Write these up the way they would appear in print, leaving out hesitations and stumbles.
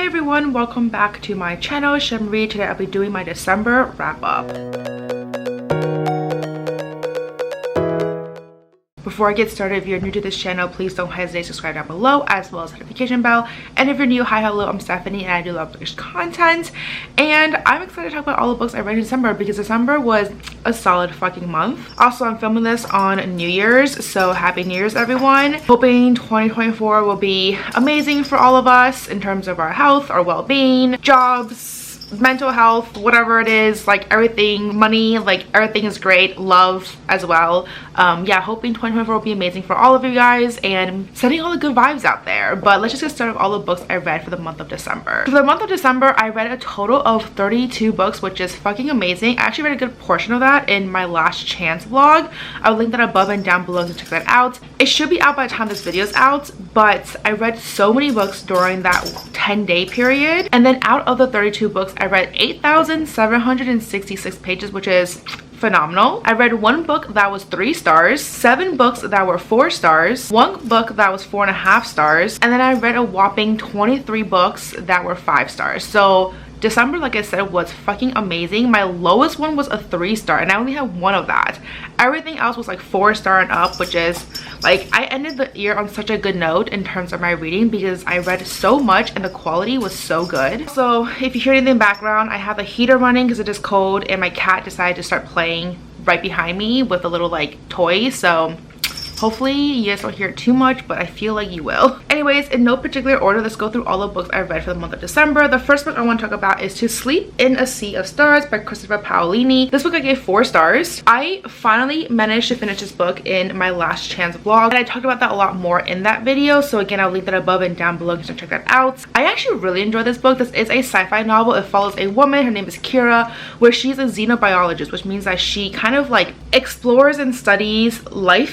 everyone, welcome back to my channel, Shemri. Today I'll be doing my December wrap up. Before I get started, if you're new to this channel, please don't hesitate to subscribe down below, as well as the notification bell. And if you're new, hi, hello, I'm Stephanie and I do love bookish content. And I'm excited to talk about all the books I read in December because December was a solid fucking month. Also, I'm filming this on New Year's, so happy New Year's everyone. Hoping 2024 will be amazing for all of us in terms of our health, our well-being, jobs, mental health, whatever it is, like everything, money, like everything is great, love as well. Yeah, hoping 2024 will be amazing for all of you guys and sending all the good vibes out there. But let's just get started with all the books I read for the month of December. For the month of December, I read a total of 32 books, which is fucking amazing. I actually read a good portion of that in my last chance vlog. I'll link that above and down below to check that out. It should be out by the time this video is out, but I read so many books during that 10-day period. And then out of the 32 books, I read 8,766 pages, which is phenomenal. I read one book that was 3 stars, 7 books that were 4 stars, 1 book that was 4.5 stars, and then I read a whopping 23 books that were 5 stars. So December, like I said, was fucking amazing. My lowest one was a 3-star and I only had 1 of that. Everything else was like 4-star and up, which is like, I ended the year on such a good note in terms of my reading because I read so much and the quality was so good. So if you hear anything in the background, I have the heater running because it is cold and my cat decided to start playing right behind me with a little like toy. So hopefully you guys don't hear it too much, but I feel like you will. Anyways, in no particular order, let's go through all the books I read for the month of December. The first book I want to talk about is To Sleep in a Sea of Stars by Christopher Paolini. This book I gave 4 stars. I finally managed to finish this book in my last chance vlog, and I talked about that a lot more in that video. So again, I'll link that above and down below to check that out. I actually really enjoyed this book. This is a sci-fi novel. It follows a woman, her name is Kira, where she's a xenobiologist, which means that she kind of like explores and studies like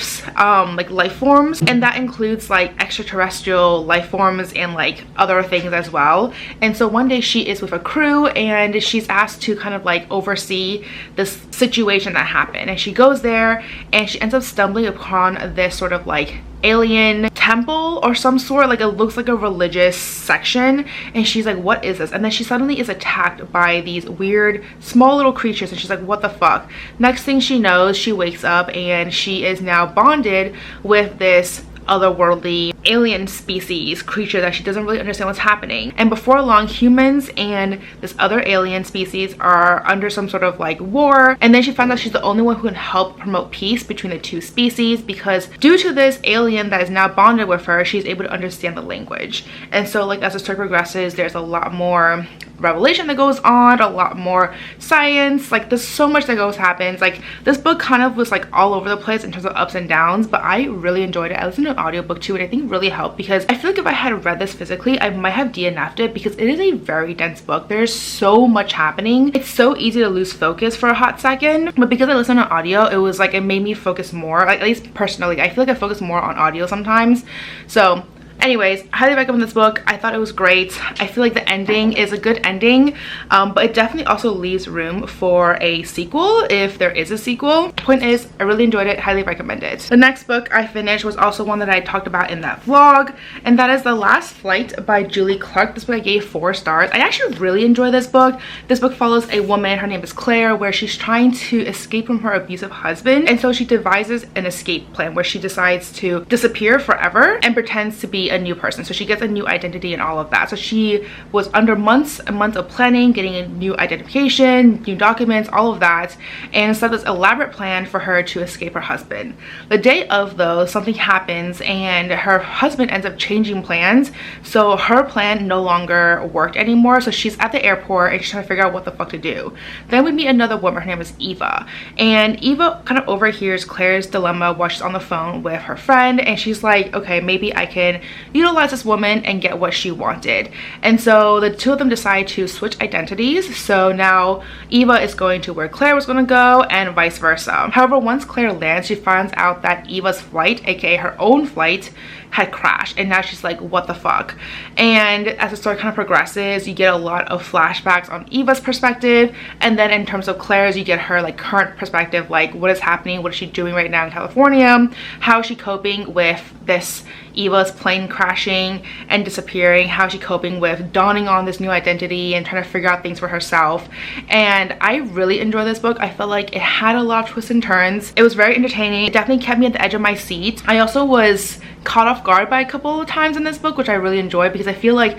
life forms, and that includes like extraterrestrial life forms and like other things as well. And so one day she is with a crew and she's asked to kind of like oversee this situation that happened, and she goes there and she ends up stumbling upon this sort of like alien temple or some sort, like it looks like a religious section, and she's like, what is this? And then she suddenly is attacked by these weird small little creatures and she's like, what the fuck? Next thing she knows, she wakes up and she is now bonded with this otherworldly alien species creature that she doesn't really understand what's happening. And before long, humans and this other alien species are under some sort of like war, and then she finds out she's the only one who can help promote peace between the 2 species because due to this alien that is now bonded with her, she's able to understand the language. And so like as the story progresses, there's a lot more revelation that goes on, a lot more science, like there's so much that happens. Like this book kind of was like all over the place in terms of ups and downs, but I really enjoyed it. I listened to an audiobook too, and I think really helped because I feel like if I had read this physically, I might have DNF'd it because it is a very dense book. There's so much happening. It's so easy to lose focus for a hot second, but because I listened to audio, it was like it made me focus more. Like at least personally, I feel like I focus more on audio sometimes. So anyways, I highly recommend this book. I thought it was great. I feel like the ending is a good ending, but it definitely also leaves room for a sequel if there is a sequel. Point is, I really enjoyed it, highly recommend it. The next book I finished was also one that I talked about in that vlog, and that is The Last Flight by Julie Clark. This book I gave 4 stars. I actually really enjoy this book. This book follows a woman, her name is Claire, where she's trying to escape from her abusive husband, and so she devises an escape plan where she decides to disappear forever and pretends to be a new person. So she gets a new identity and all of that. So she was under months and months of planning, getting a new identification, new documents, all of that, and set this elaborate plan for her to escape her husband. The day of, though, something happens and her husband ends up changing plans, so her plan no longer worked anymore. So she's at the airport and she's trying to figure out what the fuck to do. Then we meet another woman, her name is Eva, and Eva kind of overhears Claire's dilemma while she's on the phone with her friend, and she's like, okay, maybe I can utilize this woman and get what she wanted. And so the 2 of them decide to switch identities. So now Eva is going to where Claire was going to go and vice versa. However, once Claire lands, she finds out that Eva's flight, aka her own flight, had crashed, and now she's like, what the fuck? And as the story kind of progresses, you get a lot of flashbacks on Eva's perspective, and then in terms of Claire's, you get her like current perspective, like what is happening, what is she doing right now in California, how is she coping with this Eva's plane crashing and disappearing, how is she coping with dawning on this new identity and trying to figure out things for herself. And I really enjoyed this book. I felt like it had a lot of twists and turns. It was very entertaining. It definitely kept me at the edge of my seat. I also was caught off guard by a couple of times in this book, which I really enjoyed, because I feel like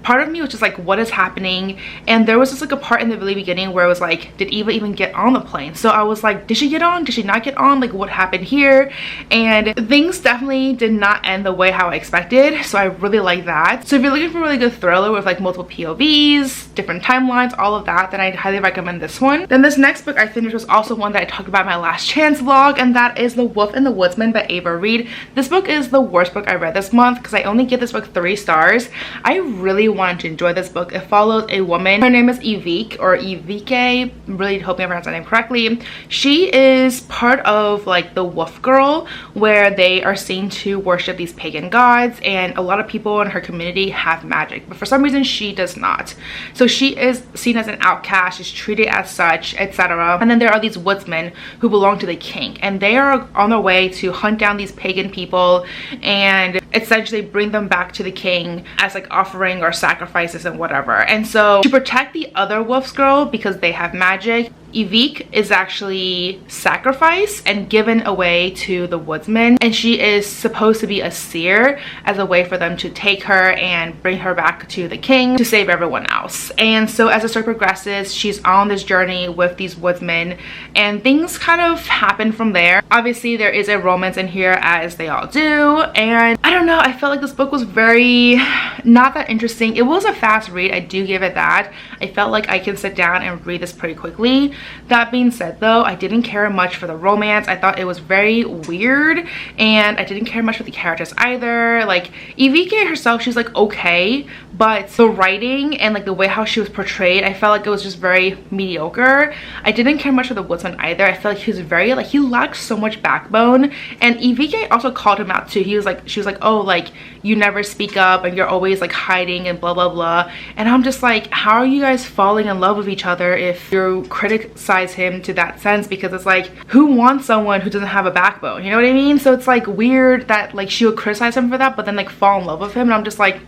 part of me was just like, what is happening? And there was just like a part in the really beginning where it was like, did Eva even get on the plane? So I was like, did she get on? Did she not get on? Like, what happened here? And things definitely did not end the way how I expected, so I really like that. So if you're looking for a really good thriller with like multiple POVs, different timelines, all of that, then I'd highly recommend this one. Then this next book I finished was also one that I talked about in my Last Chance vlog, and that is The Wolf and the Woodsman by Ava Reid. This book is the worst book I read this month because I only give this book 3 stars. I really wanted to enjoy this book. It follows a woman. Her name is Evike, or Evike. I'm really hoping I pronounced that name correctly. She is part of like the Wolf Girl, where they are seen to worship these pagan gods, and a lot of people in her community have magic, but for some reason she does not. So she is seen as an outcast, she's treated as such, etc. And then there are these woodsmen who belong to the king, and they are on their way to hunt down these pagan people and essentially bring them back to the king as like offering or sacrifices and whatever. And so to protect the other Wolf's Girl, because they have magic, Evike is actually sacrificed and given away to the woodsman, and she is supposed to be a seer as a way for them to take her and bring her back to the king to save everyone else. And so as the story progresses, she's on this journey with these woodsmen, and things kind of happen from there. Obviously there is a romance in here, as they all do, and I don't know, I felt like this book was very not that interesting. It was a fast read, I do give it that. I felt like I can sit down and read this pretty quickly. That being said though, I didn't care much for the romance. I thought it was very weird, and I didn't care much for the characters either. Like Evike herself, she's like okay, but the writing and like the way how she was portrayed, I felt like it was just very mediocre. I didn't care much for the woodsman either. I felt like he was very like, he lacked so much backbone. And Evike also called him out too. He was like, she was like, oh, like you never speak up and you're always like hiding and blah blah blah. And I'm just like, how are you guys falling in love with each other if you criticize him to that sense? Because it's like, who wants someone who doesn't have a backbone, you know what I mean? So it's like weird that like she would criticize him for that but then like fall in love with him, and I'm just like,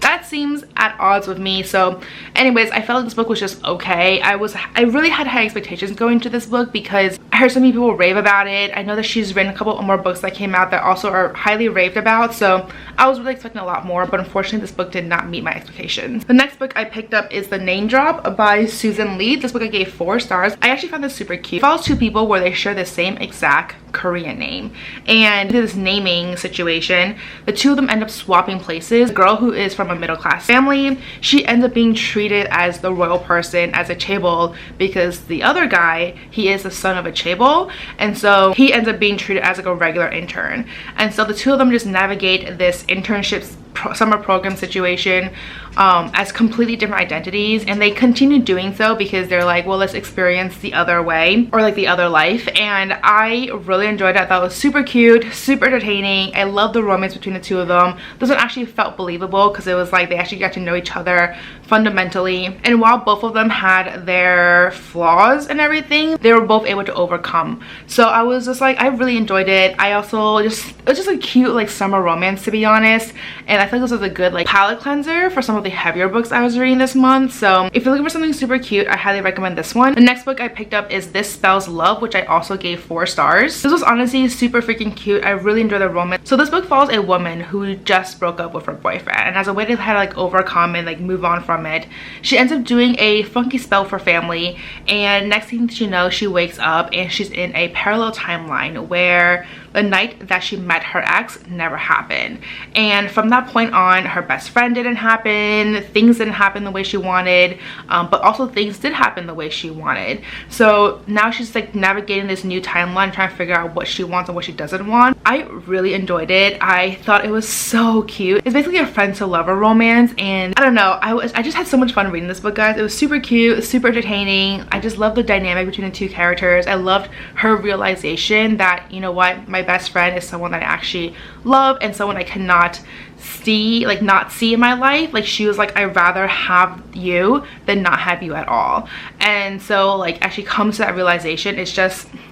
that seems at odds with me. So anyways, I felt like this book was just okay. I really had high expectations going to this book because I heard so many people rave about it. I know that she's written a couple more books that came out that also are highly raved about, so I was really expecting a lot more, but unfortunately this book did not meet my expectations. The next book I picked up is The Name Drop by Susan Lee. This book I gave 4 stars. I actually found this super cute. It follows 2 people where they share the same exact Korean name, and this naming situation, the 2 of them end up swapping places. The girl who is from a middle-class family, she ends up being treated as the royal person, as a chaebol, because the other guy, he is the son of a chaebol, and so he ends up being treated as like a regular intern. And so the 2 of them just navigate this internship summer program situation as completely different identities, and they continue doing so because they're like, well, let's experience the other way, or like the other life. And I really enjoyed it. I thought it was super cute, super entertaining. I love the romance between the 2 of them. This one actually felt believable because it was like they actually got to know each other fundamentally, and while both of them had their flaws and everything, they were both able to overcome. So I was just like, I really enjoyed it. I also it was just a cute like summer romance, to be honest, and I feel like this was a good like palette cleanser for some of the heavier books I was reading this month. So if you're looking for something super cute, I highly recommend this one. The next book I picked up is This Spells Love, which I also gave 4 stars. This was honestly super freaking cute. I really enjoyed the romance. So this book follows a woman who just broke up with her boyfriend, and as a way to kind of like overcome and like move on from it, she ends up doing a funky spell for family, and next thing she knows, she wakes up and she's in a parallel timeline where the night that she met her ex never happened. And from that point on, her best friend didn't happen, things didn't happen the way she wanted, but also things did happen the way she wanted. So now she's like navigating this new timeline, trying to figure out what she wants and what she doesn't want. I really enjoyed it. I thought it was so cute. It's basically a friend to lover romance, and I don't know, I just had so much fun reading this book, guys. It was super cute, super entertaining. I just love the dynamic between the two characters. I loved her realization that, you know what, my best friend is someone that I actually love and someone I cannot see, like not see in my life. Like she was like, I'd rather have you than not have you at all. And so like as she comes to that realization, it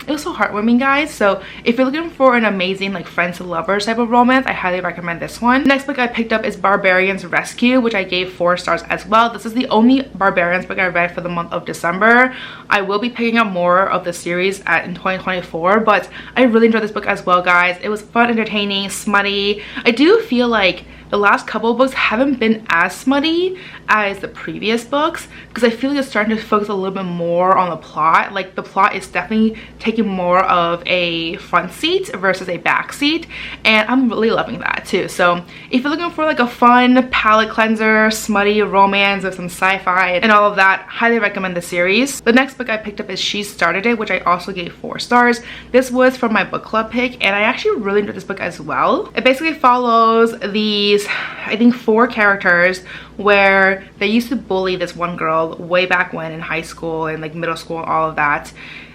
was so heartwarming, guys. So if you're looking for an amazing like friends to lovers type of romance, I highly recommend this one. The next book I picked up is Barbarian's Rescue, which I gave 4 stars as well. This is the only Barbarians book I read for the month of December. I will be picking up more of the series in 2024, but I really enjoyed this book as well, guys. It was fun, entertaining, smutty. I do feel like the last couple of books haven't been as smutty as the previous books, because I feel like it's starting to focus a little bit more on the plot. Like the plot is definitely taking more of a front seat versus a back seat, and I'm really loving that too. So if you're looking for like a fun palette cleanser, smutty romance with some sci-fi and all of that, highly recommend the series. The next book I picked up is She Started It, which I also gave 4 stars. This was from my book club pick, and I actually really enjoyed this book as well. It basically follows these, I think, 4 characters where they used to bully this one girl way back when in high school and like middle school and all of that.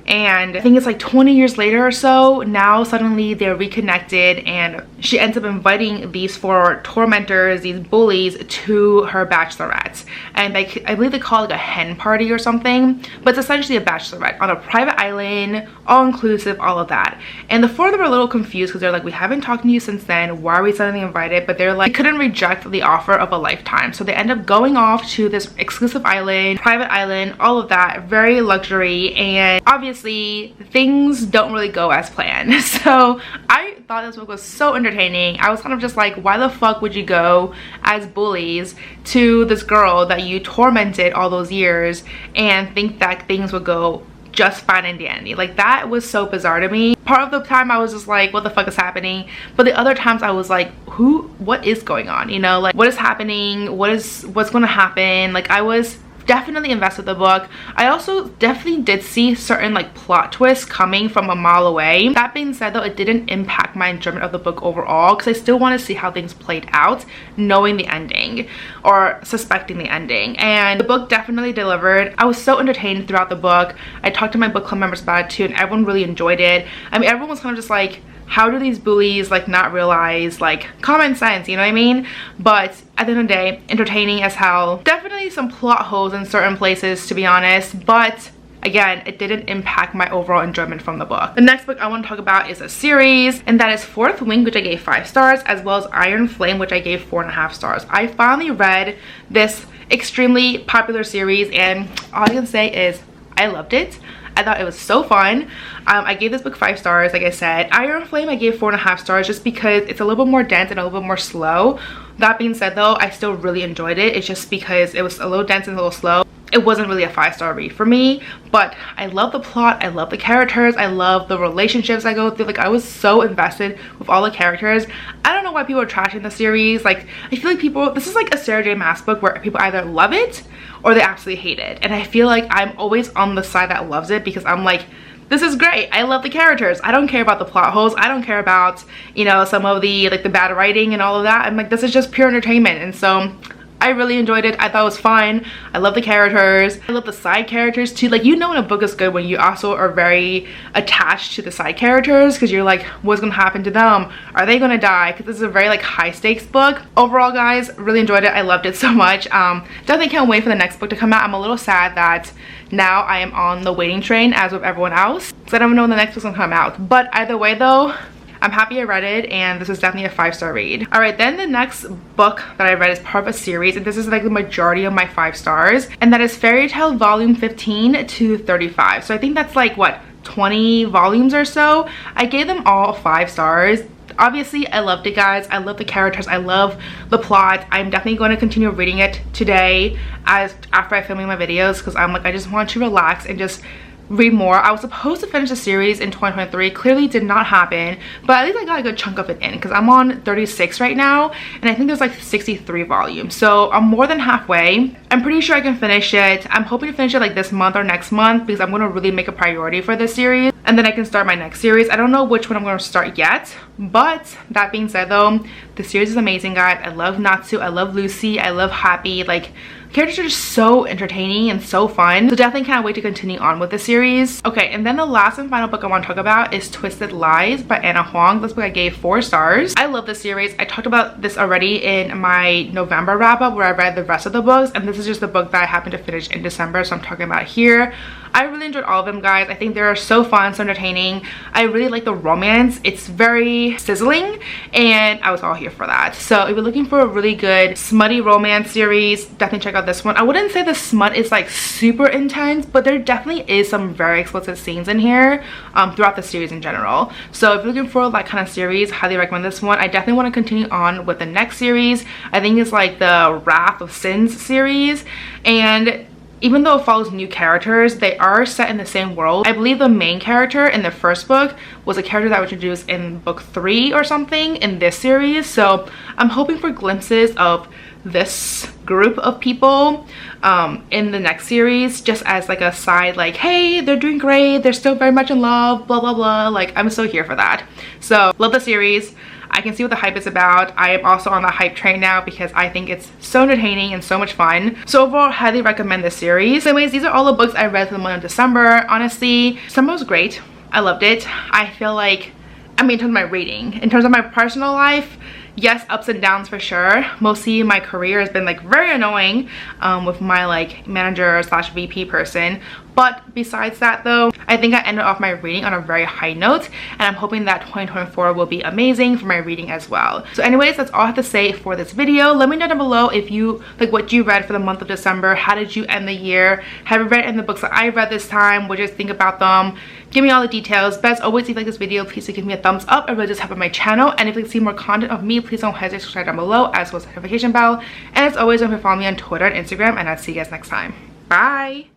And I think it's like 20 years later or so, now suddenly they're reconnected, and she ends up inviting these 4 tormentors, these bullies, to her bachelorette. And I believe they call it a hen party or something, but it's essentially a bachelorette on a private island, all inclusive, all of that. And the 4 of them are a little confused because they're like, we haven't talked to you since then, why are we suddenly invited? But they're like, they couldn't reject the offer of a lifetime. So they end up going off to this exclusive island, private island, all of that, very luxury, and obviously things don't really go as planned. So I thought this book was so entertaining. I was kind of just like, why the fuck would you go as bullies to this girl that you tormented all those years and think that things would go just fine and dandy? Like that was so bizarre to me. Part of the time I was just like, what the fuck is happening? But the other times I was like, what is going on? You know, like what is happening? What's going to happen? Like I was definitely invested in the book. I also definitely did see certain like plot twists coming from a mile away. That being said though, it didn't impact my enjoyment of the book overall, because I still want to see how things played out, knowing the ending or suspecting the ending. And the book definitely delivered. I was so entertained throughout the book. I talked to my book club members about it too, and everyone really enjoyed it. I mean, everyone was kind of just like, how do these bullies like not realize like common sense, you know what I mean? But at the end of the day, entertaining as hell. Definitely some plot holes in certain places, to be honest, but again, it didn't impact my overall enjoyment from the book. The next book I want to talk about is a series, and that is Fourth Wing, which I gave 5 stars, as well as Iron Flame, which I gave 4.5 stars. I finally read this extremely popular series, and all I can say is I loved it. I thought it was so fun. I gave this book 5 stars, like I said. Iron Flame I gave 4.5 stars just because it's a little bit more dense and a little bit more slow. That being said though, I still really enjoyed it. It's just because it was a little dense and a little slow. It wasn't really a 5-star read for me, but I love the plot, I love the characters, I love the relationships I go through. Like I was so invested with all the characters. I don't know why people are trashing the series. Like I feel like people, this is like a Sarah J Maas book where people either love it or they absolutely hate it. And I feel like I'm always on the side that loves it, because I'm like, this is great. I love the characters. I don't care about the plot holes. I don't care about, you know, some of the like the bad writing and all of that. I'm like, this is just pure entertainment. And so I really enjoyed it. I thought it was fun. I love the characters. I love the side characters too. Like, you know when a book is good when you also are very attached to the side characters, because you're like, what's gonna happen to them? Are they gonna die? Because this is a very like high stakes book. Overall, guys, really enjoyed it. I loved it so much. Definitely can't wait for the next book to come out. I'm a little sad that now I am on the waiting train as with everyone else, because I don't know when the next book's gonna come out. But either way though, I'm happy I read it, and this is definitely a 5-star read. All right, then the next book that I read is part of a series, and this is like the majority of my 5 stars, and that is Fairy Tail volume 15 to 35. So I think that's like what, 20 volumes or so. I gave them all 5 stars. Obviously I loved it, guys. I love the characters, I love the plot. I'm definitely going to continue reading it today after I film my videos, because I'm like, I just want to relax and just read more. I was supposed to finish the series in 2023. Clearly did not happen, but at least I got a good chunk of it in because I'm on 36 right now and I think there's like 63 volumes, so I'm more than halfway. I'm pretty sure I can finish it. I'm hoping to finish it like this month or next month because I'm going to really make a priority for this series, and then I can start my next series. I don't know which one I'm going to start yet, but that being said though, the series is amazing, guys. I love Natsu, I love Lucy, I love Happy. Like, characters are just so entertaining and so fun, so definitely can't wait to continue on with the series. Okay, and then the last and final book I want to talk about is Twisted Lies by Anna Huang. This book I gave 4 stars. I love this series. I talked about this already in my November wrap up where I read the rest of the books, and this is just the book that I happened to finish in December, so I'm talking about it here. I really enjoyed all of them, guys. I think they're so fun, so entertaining. I really like the romance. It's very sizzling and I was all here for that. So if you're looking for a really good smutty romance series, definitely check out this one. I wouldn't say the smut is like super intense, but there definitely is some very explicit scenes in here throughout the series in general. So if you're looking for that kind of series, highly recommend this one. I definitely want to continue on with the next series. I think it's like the Wrath of Sins series, and even though it follows new characters, they are set in the same world. I believe the main character in the first book was a character that was introduced in book 3 or something in this series. So I'm hoping for glimpses of this group of people in the next series, just as like a side, like, hey, they're doing great, they're still very much in love, blah blah blah. Like, I'm so here for that. So love the series. I can see what the hype is about. I am also on the hype train now because I think it's so entertaining and so much fun. So overall, highly recommend this series. So anyways, these are all the books I read for the month of December. Honestly, December was great. I loved it. I feel like, I mean, in terms of my reading, in terms of my personal life, yes, ups and downs for sure. Mostly my career has been like very annoying with my like manager slash VP person. But besides that though, I think I ended off my reading on a very high note, and I'm hoping that 2024 will be amazing for my reading as well. So anyways, that's all I have to say for this video. Let me know down below if you like what you read for the month of December. How did you end the year? Have you read any of the books that I read this time? What did you think about them? Give me all the details. But as always, if you like this video, please do give me a thumbs up. I really just help on my channel. And if you like to see more content of me, please don't hesitate to subscribe down below, as well as the notification bell. And as always, don't forget to follow me on Twitter and Instagram, and I'll see you guys next time. Bye!